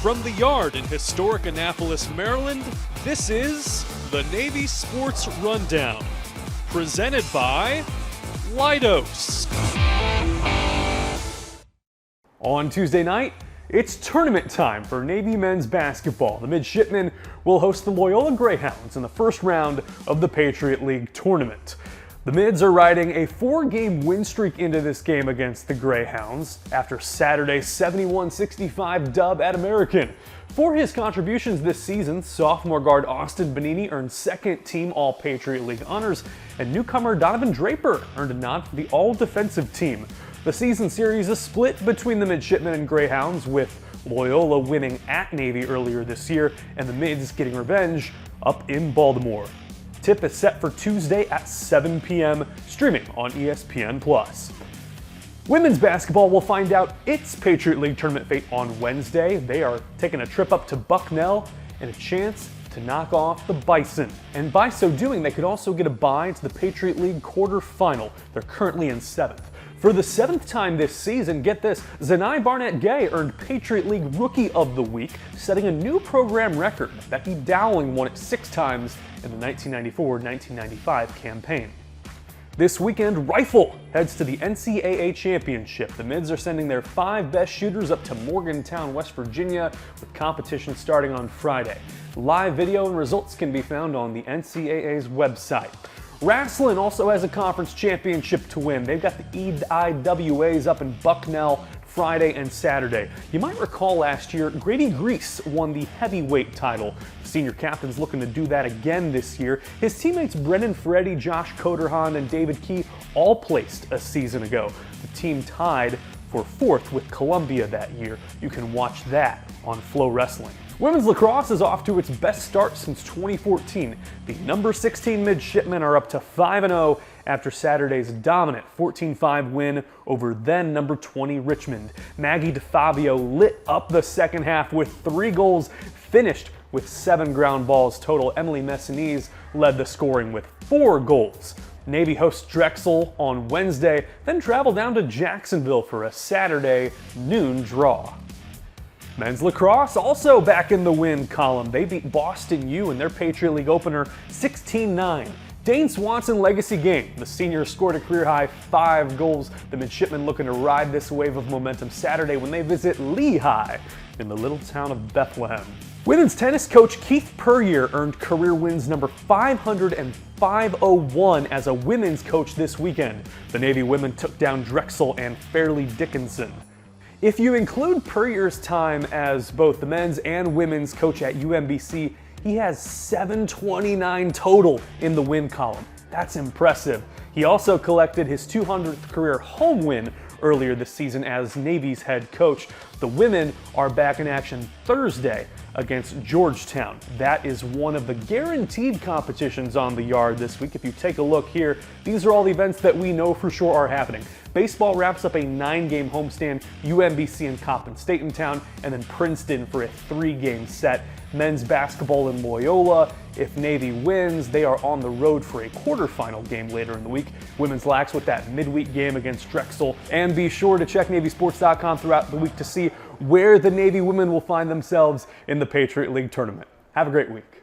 From the Yard in historic Annapolis, Maryland, this is the Navy Sports Rundown, presented by Leidos. On Tuesday night, it's tournament time for Navy men's basketball. The Midshipmen will host the Loyola Greyhounds in the first round of the Patriot League tournament. The Mids are riding a 4-game win streak into this game against the Greyhounds after Saturday's 71-65 dub at American. For his contributions this season, sophomore guard Austin Bonini earned second-team All-Patriot League honors, and newcomer Donovan Draper earned a nod for the All-Defensive Team. The season series is split between the Midshipmen and Greyhounds, with Loyola winning at Navy earlier this year and the Mids getting revenge up in Baltimore. Tip is set for Tuesday at 7 p.m., streaming on ESPN+. Women's basketball will find out its Patriot League tournament fate on Wednesday. They are taking a trip up to Bucknell and a chance to knock off the Bison. And by so doing, they could also get a bye to the Patriot League quarterfinal. They're currently in 7th. For the 7th time this season, get this, Zanai Barnett-Gay earned Patriot League Rookie of the Week, setting a new program record. Becky Dowling won it 6 times in the 1994-1995 campaign. This weekend, Rifle heads to the NCAA Championship. The Mids are sending their 5 best shooters up to Morgantown, West Virginia, with competition starting on Friday. Live video and results can be found on the NCAA's website. Wrestling also has a conference championship to win. They've got the EIWAs up in Bucknell Friday and Saturday. You might recall last year, Grady Grease won the heavyweight title. The senior captain's looking to do that again this year. His teammates Brendan Ferretti, Josh Coderhan, and David Key all placed a season ago. The team tied for 4th with Columbia that year. You can watch that on Flow Wrestling. Women's lacrosse is off to its best start since 2014. The number 16 Midshipmen are up to 5-0 after Saturday's dominant 14-5 win over then number 20 Richmond. Maggie DeFabio lit up the second half with 3 goals, finished with 7 ground balls total. Emily Messinese led the scoring with 4 goals. Navy hosts Drexel on Wednesday, then travel down to Jacksonville for a Saturday noon draw. Men's lacrosse also back in the win column. They beat Boston U in their Patriot League opener 16-9. Dane Swanson legacy game. The seniors scored a career-high 5 goals. The Midshipmen looking to ride this wave of momentum Saturday when they visit Lehigh in the little town of Bethlehem. Women's tennis coach Keith Puryear earned career wins number 500 and 501 as a women's coach this weekend. The Navy women took down Drexel and Fairleigh Dickinson. If you include Puryear's time as both the men's and women's coach at UMBC, he has 729 total in the win column. That's impressive. He also collected his 200th career home win earlier this season as Navy's head coach. The women are back in action Thursday against Georgetown. That is one of the guaranteed competitions on the yard this week. If you take a look here, these are all the events that we know for sure are happening. Baseball wraps up a 9-game homestand, UMBC and Coppin State in town, and then Princeton for a 3-game set. Men's basketball in Loyola. If Navy wins, they are on the road for a quarterfinal game later in the week. Women's lax with that midweek game against Drexel. And be sure to check NavySports.com throughout the week to see where the Navy women will find themselves in the Patriot League tournament. Have a great week.